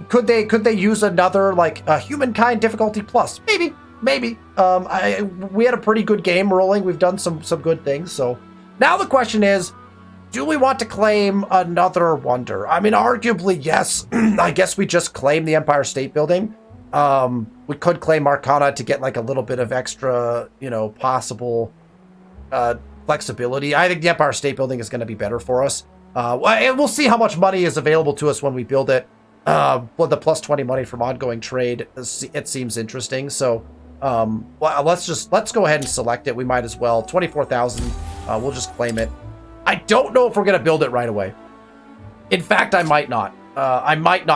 could they use another, like, a Humankind difficulty plus? Maybe. We had a pretty good game rolling. We've done some good things. So now the question is, do we want to claim another wonder? I mean, arguably, yes. I guess we just claim the Empire State Building. We could claim Arcana to get like a little bit of extra, possible flexibility. I think the Empire State Building is going to be better for us. And we'll see how much money is available to us when we build it. The plus 20 money from ongoing trade, it seems interesting. So, let's go ahead and select it. We might as well. 24,000. We'll just claim it. I don't know if we're going to build it right away. In fact, I might not.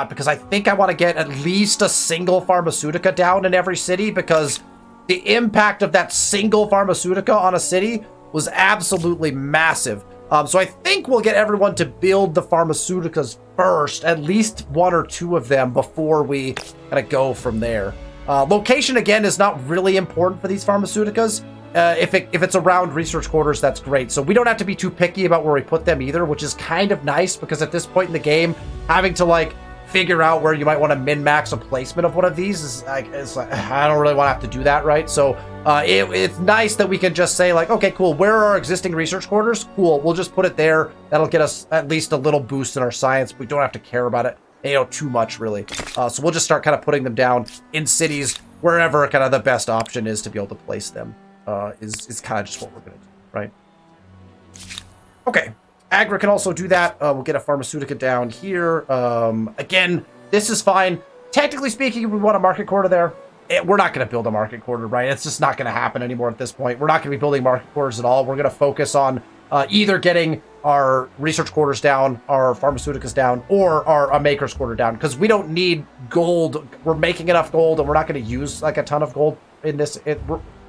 Because I think I want to get at least a single pharmaceutica down in every city, because the impact of that single pharmaceutica on a city was absolutely massive. So I think we'll get everyone to build the pharmaceuticas first, at least one or two of them, before we kind of go from there. Location, again, is not really important for these pharmaceuticas. If it's around research quarters, that's great. So we don't have to be too picky about where we put them either, which is kind of nice, because at this point in the game, having to like figure out where you might want to min-max a placement of one of these is like, I don't really want to have to do that, right? So it's nice that we can just say like, okay, cool, where are our existing research quarters? Cool, we'll just put it there. That'll get us at least a little boost in our science. We don't have to care about it, too much really. So we'll just start kind of putting them down in cities wherever kind of the best option is to be able to place them. Is kind of just what we're going to do, right? Okay. Agra can also do that. We'll get a pharmaceutica down here. Again, this is fine. Technically speaking, we want a market quarter there. We're not going to build a market quarter, right? It's just not going to happen anymore at this point. We're not going to be building market quarters at all. We're going to focus on either getting our research quarters down, our pharmaceuticas down, or our maker's quarter down, because we don't need gold. We're making enough gold, and we're not going to use like a ton of gold in this.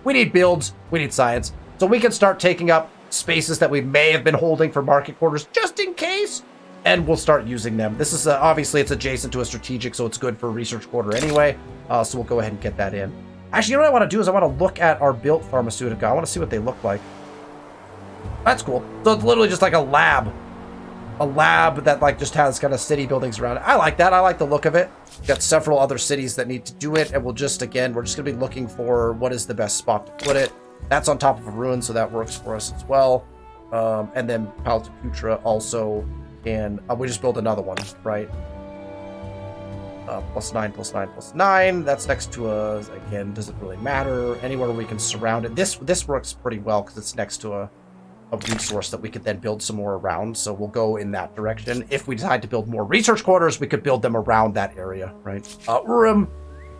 We need builds, we need science. So we can start taking up spaces that we may have been holding for market quarters just in case, and we'll start using them. This is obviously it's adjacent to a strategic, so it's good for research quarter anyway. So we'll go ahead and get that in. Actually, you know what I want to do is I want to look at our built pharmaceutica. I want to see what they look like. That's cool. So it's literally just like a lab that like just has kind of city buildings around it. I like that. I like the look of it. We've got several other cities that need to do it, and we're just going to be looking for what is the best spot to put it. That's on top of a ruin, so that works for us as well. And then Palta Putra also can, we just build another one, right? +9. That's next to us. Again, doesn't really matter. Anywhere we can surround it. This works pretty well because it's next to a resource that we could then build some more around. So we'll go in that direction. If we decide to build more research quarters, we could build them around that area, right? Urim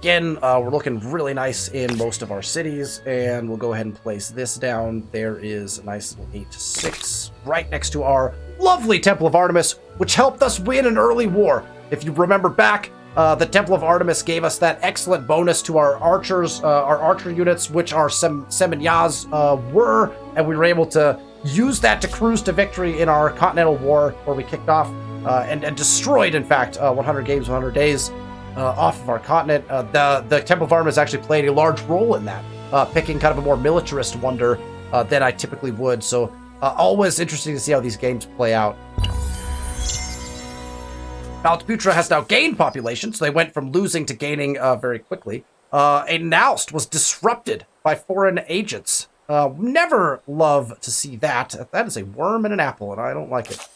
Again, we're looking really nice in most of our cities, and we'll go ahead and place this down. There is a nice little 8-6 right next to our lovely Temple of Artemis, which helped us win an early war. If you remember back, the Temple of Artemis gave us that excellent bonus to our archers, our archer units, which our Semnyas were, and we were able to use that to cruise to victory in our Continental War, where we kicked off and destroyed, in fact, 100 games, 100 days. Off of our continent. The Temple of Artemis actually played a large role in that, picking kind of a more militarist wonder than I typically would. So always interesting to see how these games play out. Maltputra has now gained population, so they went from losing to gaining very quickly. A Naust was disrupted by foreign agents. Never love to see that. That is a worm in an apple, and I don't like it.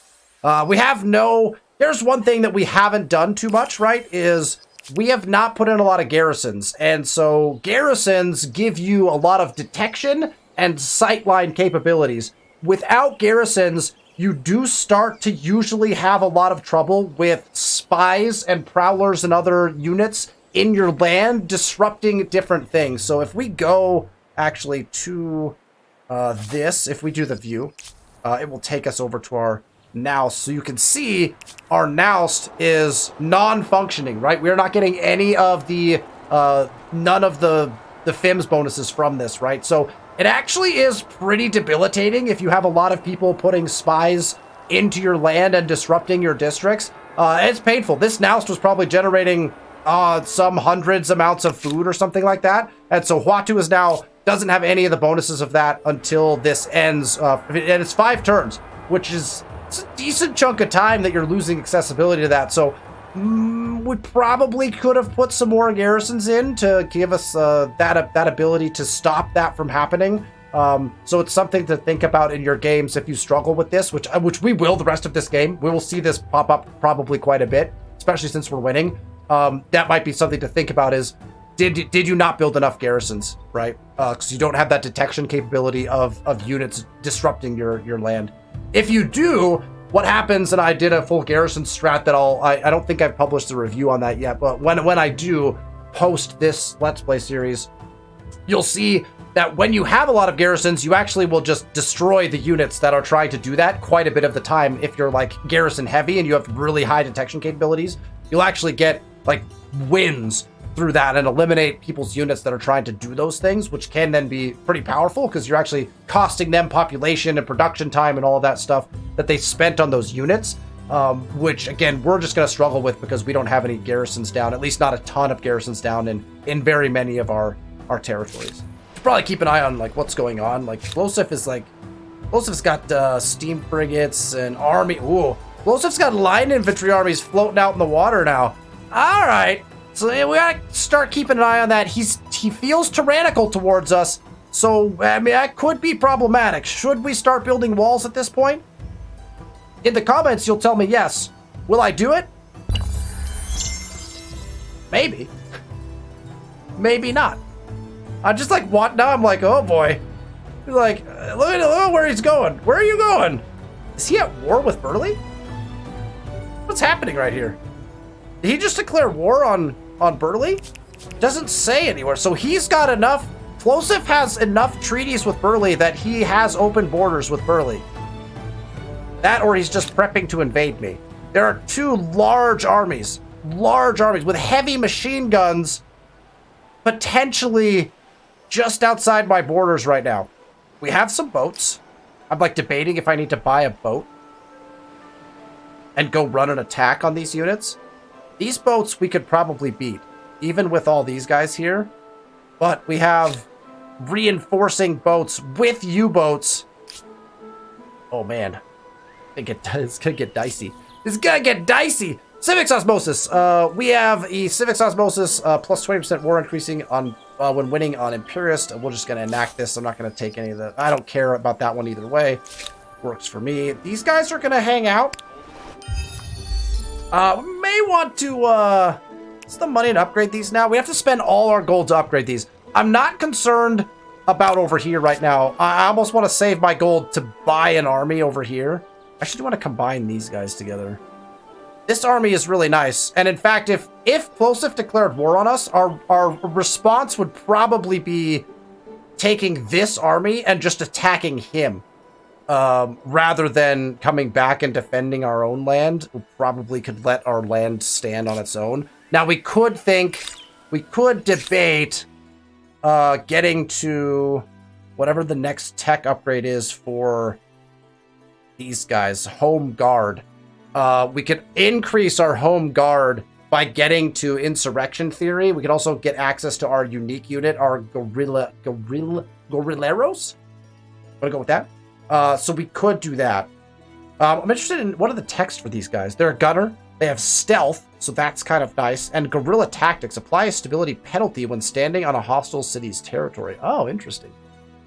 There's one thing that we haven't done too much, right, is we have not put in a lot of garrisons. And so garrisons give you a lot of detection and sightline capabilities. Without garrisons, you do start to usually have a lot of trouble with spies and prowlers and other units in your land disrupting different things. So if we go actually to if we do the view, it will take us over to our Naust. So you can see our Naust is non-functioning, right? We're not getting any of the none of the FIMS bonuses from this, right? So it actually is pretty debilitating if you have a lot of people putting spies into your land and disrupting your districts. It's painful. This Naust was probably generating some hundreds amounts of food or something like that. And so Huatu is now doesn't have any of the bonuses of that until this ends. And it's 5 turns, which is it's a decent chunk of time that you're losing accessibility to that. So we probably could have put some more garrisons in to give us that ability to stop that from happening. So it's something to think about in your games if you struggle with this, which we will the rest of this game. We will see this pop up probably quite a bit, especially since we're winning. That might be something to think about is, did you not build enough garrisons, right? Because you don't have that detection capability of units disrupting your land. If you do, what happens, and I did a full garrison strat that I don't think I've published a review on that yet, but when I do post this Let's Play series, you'll see that when you have a lot of garrisons, you actually will just destroy the units that are trying to do that quite a bit of the time. If you're like garrison heavy and you have really high detection capabilities, you'll actually get like wins through that and eliminate people's units that are trying to do those things, which can then be pretty powerful because you're actually costing them population and production time and all of that stuff that they spent on those units, which again we're just going to struggle with because we don't have any garrisons down, at least not a ton of garrisons down in very many of our territories. Should probably keep an eye on like what's going on. Like Plosiv's got steam frigates and army. Ooh, Plosiv's got line infantry armies floating out in the water now. All right. So yeah, we gotta start keeping an eye on that. He feels tyrannical towards us, so I mean that could be problematic. Should we start building walls at this point? In the comments, you'll tell me yes. Will I do it? Maybe. Maybe not. I'm just like what now? I'm like, oh boy. He's like, look at where he's going. Where are you going? Is he at war with Burley? What's happening right here? Did he just declare war on Burley? Doesn't say anywhere. So he's got enough. Plosiv has enough treaties with Burley that he has open borders with Burley. That or he's just prepping to invade me. There are 2 large armies with heavy machine guns potentially just outside my borders right now. We have some boats. I'm like debating if I need to buy a boat and go run an attack on these units. These boats we could probably beat, even with all these guys here. But we have reinforcing boats with U-boats. Oh man, it's gonna get dicey. It's gonna get dicey. Civics Osmosis. We have a Civics Osmosis plus 20% war increasing on when winning on Imperialist. We're just gonna enact this. I'm not gonna take any of the. I don't care about that one either way. Works for me. These guys are gonna hang out. We may want to, what's the money to upgrade these now? We have to spend all our gold to upgrade these. I'm not concerned about over here right now. I almost want to save my gold to buy an army over here. I actually want to combine these guys together. This army is really nice. And in fact, if Plosif declared war on us, our response would probably be taking this army and just attacking him. Rather than coming back and defending our own land. We probably could let our land stand on its own. Now, we could debate getting to whatever the next tech upgrade is for these guys. Home Guard. We could increase our Home Guard by getting to Insurrection Theory. We could also get access to our unique unit, our Guerrilleros. Want to go with that? So we could do that. I'm interested in what are the texts for these guys. They're a gunner. They have stealth, so that's kind of nice. And guerrilla tactics. Apply a stability penalty when standing on a hostile city's territory. Oh, interesting.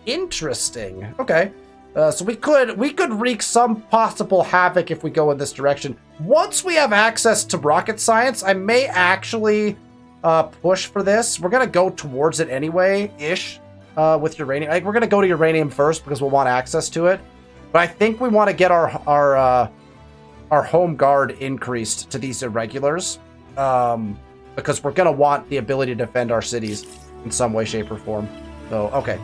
Interesting. Okay. So we could wreak some possible havoc if we go in this direction. Once we have access to rocket science, I may actually push for this. We're gonna go towards it anyway-ish with uranium. Like, we're gonna go to uranium first because we'll want access to it. But I think we want to get our home guard increased to these irregulars because we're gonna want the ability to defend our cities in some way, shape, or form. So okay.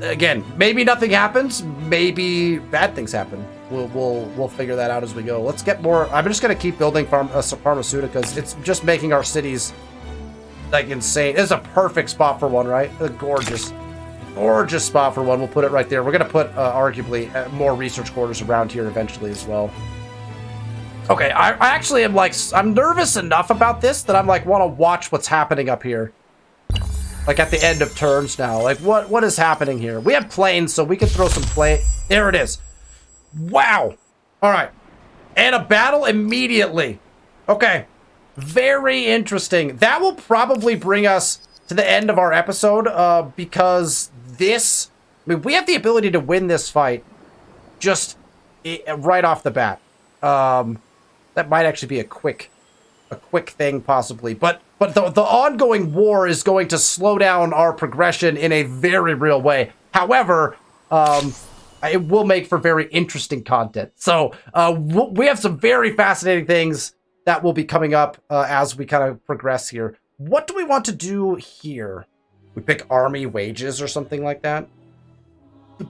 Again, maybe nothing happens. Maybe bad things happen. We'll figure that out as we go. Let's get more. I'm just gonna keep building pharmaceuticals. It's just making our cities like insane. It's a perfect spot for one, right? A gorgeous spot for one. We'll put it right there. We're gonna put arguably more research quarters around here eventually as well. Okay, I actually am like, I'm nervous enough about this that I'm like want to watch what's happening up here. Like at the end of turns now. Like what is happening here? We have planes, so we can throw some plane. There it is. Wow. All right. And a battle immediately. Okay. Very interesting. That will probably bring us to the end of our episode because this, I mean, we have the ability to win this fight just right off the bat. That might actually be a quick thing possibly, but the ongoing war is going to slow down our progression in a very real way. However, it will make for very interesting content. So we have some very fascinating things that will be coming up as we kind of progress here. What do we want to do here? We pick army wages or something like that.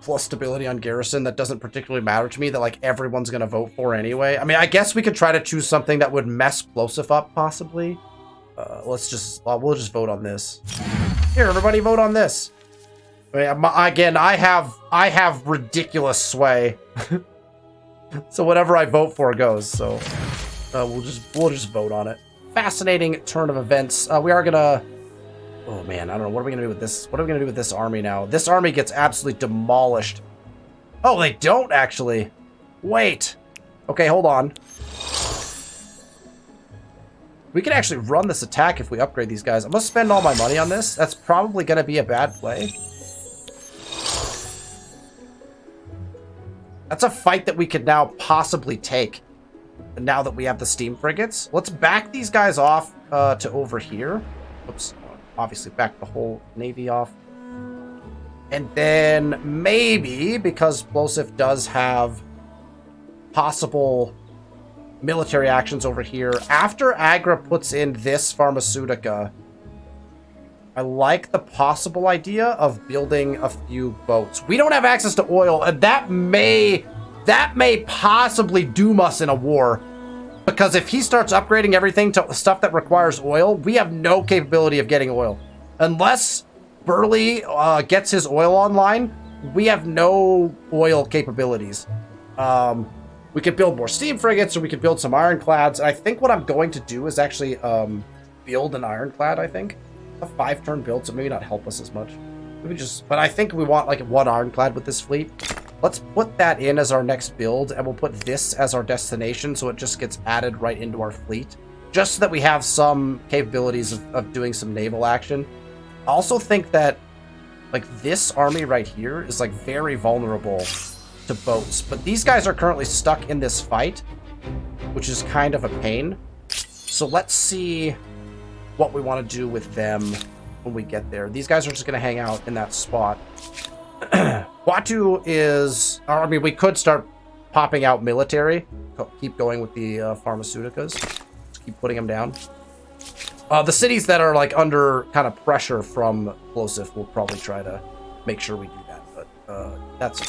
Plus stability on garrison. That doesn't particularly matter to me, that like everyone's going to vote for anyway. I mean, I guess we could try to choose something that would mess Plosif up possibly. We'll just vote on this. Here, everybody vote on this. I mean, again, I have ridiculous sway. So whatever I vote for goes. So we'll just vote on it. Fascinating turn of events. We are gonna. Oh man, I don't know. What are we gonna do with this? What are we gonna do with this army now? This army gets absolutely demolished. Oh, they don't actually. Wait. Okay, hold on. We can actually run this attack if we upgrade these guys. I'm gonna spend all my money on this. That's probably gonna be a bad play. That's a fight that we could now possibly take. Now that we have the steam frigates. Let's back these guys off to over here. Oops. Obviously back the whole navy off. And then maybe, because Plosif does have possible military actions over here, after Agra puts in this pharmaceutica, I like the possible idea of building a few boats. We don't have access to oil, and that may possibly doom us in a war. Because if he starts upgrading everything to stuff that requires oil, we have no capability of getting oil. Unless Burley gets his oil online, we have no oil capabilities. We could build more steam frigates, or we could build some ironclads. And I think what I'm going to do is actually build an ironclad, I think. A 5-turn build, so maybe not help us as much. But I think we want like one ironclad with this fleet. Let's put that in as our next build, and we'll put this as our destination, so it just gets added right into our fleet. Just so that we have some capabilities of doing some naval action. I also think that, like, this army right here is, like, very vulnerable to boats. But these guys are currently stuck in this fight, which is kind of a pain. So let's see what we want to do with them when we get there. These guys are just going to hang out in that spot. Watu is... I mean, we could start popping out military. Keep going with the pharmaceuticas. Just keep putting them down. The cities that are like under kind of pressure from plosive, we'll probably try to make sure we do that. But that's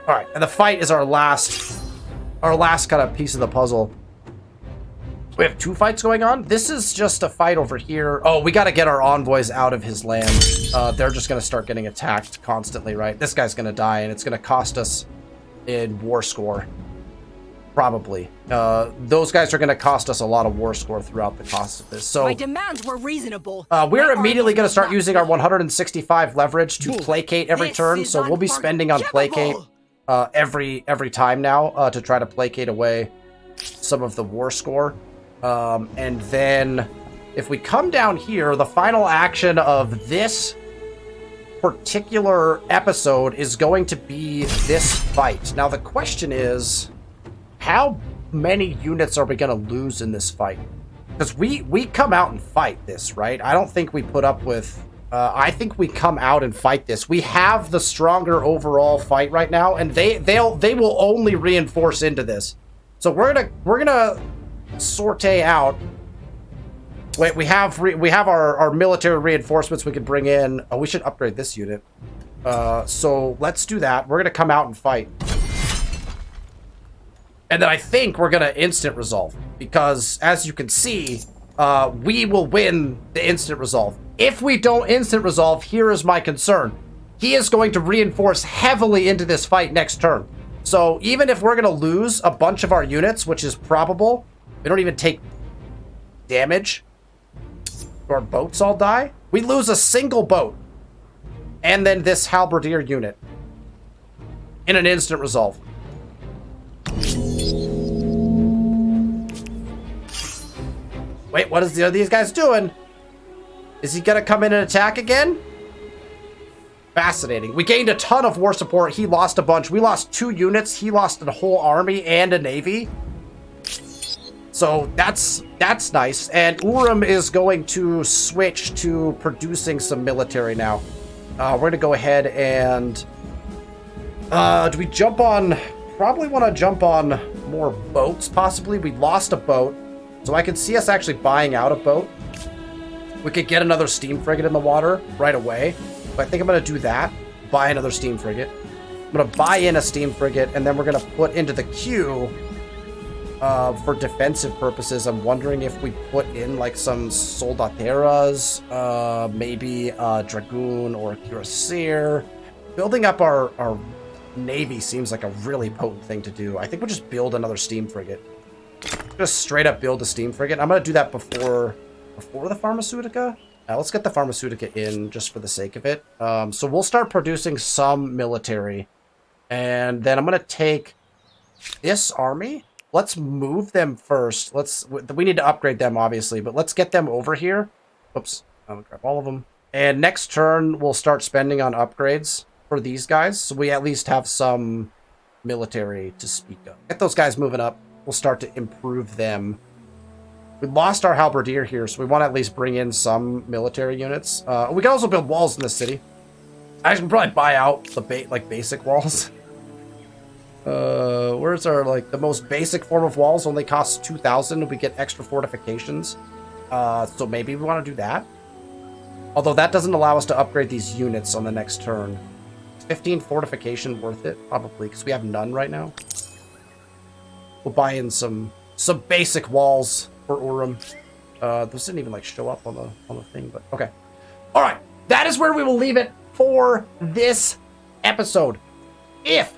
all right. And the fight is our last kind of piece of the puzzle. We have 2 fights going on. This is just a fight over here. Oh, we got to get our envoys out of his land. They're just going to start getting attacked constantly, right? This guy's going to die, and it's going to cost us in war score. Probably. Those guys are going to cost us a lot of war score throughout the cost of this. So My demands were reasonable. we're immediately going to start using our 165 leverage to placate every turn. So we'll be spending on placate every time now to try to placate away some of the war score. And then if we come down here, the final action of this particular episode is going to be this fight. Now, the question is, how many units are we going to lose in this fight? Because we come out and fight this, right? I don't think we put up with... I think we come out and fight this. We have the stronger overall fight right now, and they will only reinforce into this. So we're gonna sortie out. Wait, we have our military reinforcements we could bring in. Oh, we should upgrade this unit. So let's do that. We're gonna come out and fight. And then I think we're gonna instant resolve, because as you can see, we will win the instant resolve. If we don't instant resolve, here is my concern. He is going to reinforce heavily into this fight next turn. So even if we're gonna lose a bunch of our units, which is probable, we don't even take damage. Our boats all die. We lose a single boat. And then this halberdier unit. In an instant resolve. Wait, what are these guys doing? Is he gonna come in and attack again? Fascinating. We gained a ton of war support. He lost a bunch. We lost 2 units. He lost a whole army and a navy. So that's nice. And Urim is going to switch to producing some military now. We're going to go ahead and... do we jump on... Probably want to jump on more boats, possibly. We lost a boat. So I can see us actually buying out a boat. We could get another steam frigate in the water right away. But I think I'm going to do that. Buy another steam frigate. I'm going to buy in a steam frigate, and then we're going to put into the queue... for defensive purposes. I'm wondering if we put in like some soldateras, maybe a dragoon or a cuirassier. Building up our navy seems like a really potent thing to do. I think we'll just build another steam frigate. Just straight up build a steam frigate. I'm gonna do that before the pharmaceutica. Let's get the pharmaceutica in just for the sake of it. So we'll start producing some military, and then I'm gonna take this army. Let's move them first. We need to upgrade them, obviously, but let's get them over here. Oops. I'm gonna grab all of them. And next turn, we'll start spending on upgrades for these guys, so we at least have some military to speak of. Get those guys moving up. We'll start to improve them. We lost our halberdier here, so we want to at least bring in some military units. We can also build walls in this city. I can probably buy out the basic walls. Where's our, the most basic form of walls only costs 2,000, and we get extra fortifications. So maybe we want to do that. Although that doesn't allow us to upgrade these units on the next turn. Is 15 fortification worth it? Probably, because we have none right now. We'll buy in some basic walls for Urim. Those didn't even show up on the thing, but okay. All right, that is where we will leave it for this episode. If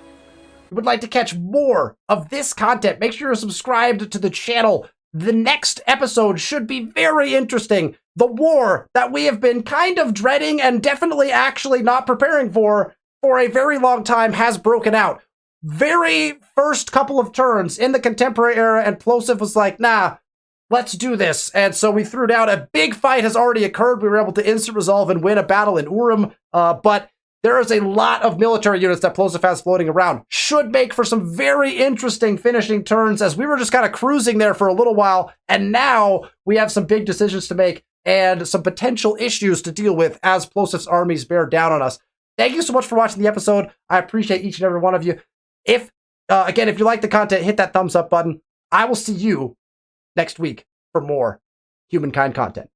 you would like to catch more of this content, make sure you're subscribed to the channel. The next episode should be very interesting. The war that we have been kind of dreading and definitely actually not preparing for a very long time has broken out. Very first couple of turns in the contemporary era, and Plosive was like, nah, let's do this. And so we threw down. A big fight has already occurred. We were able to instant resolve and win a battle in Urim, but there is a lot of military units that Plosive has floating around. Should make for some very interesting finishing turns, as we were just kind of cruising there for a little while, and now we have some big decisions to make and some potential issues to deal with as Plosive's armies bear down on us. Thank you so much for watching the episode. I appreciate each and every one of you. If, again, if you like the content, hit that thumbs up button. I will see you next week for more Humankind content.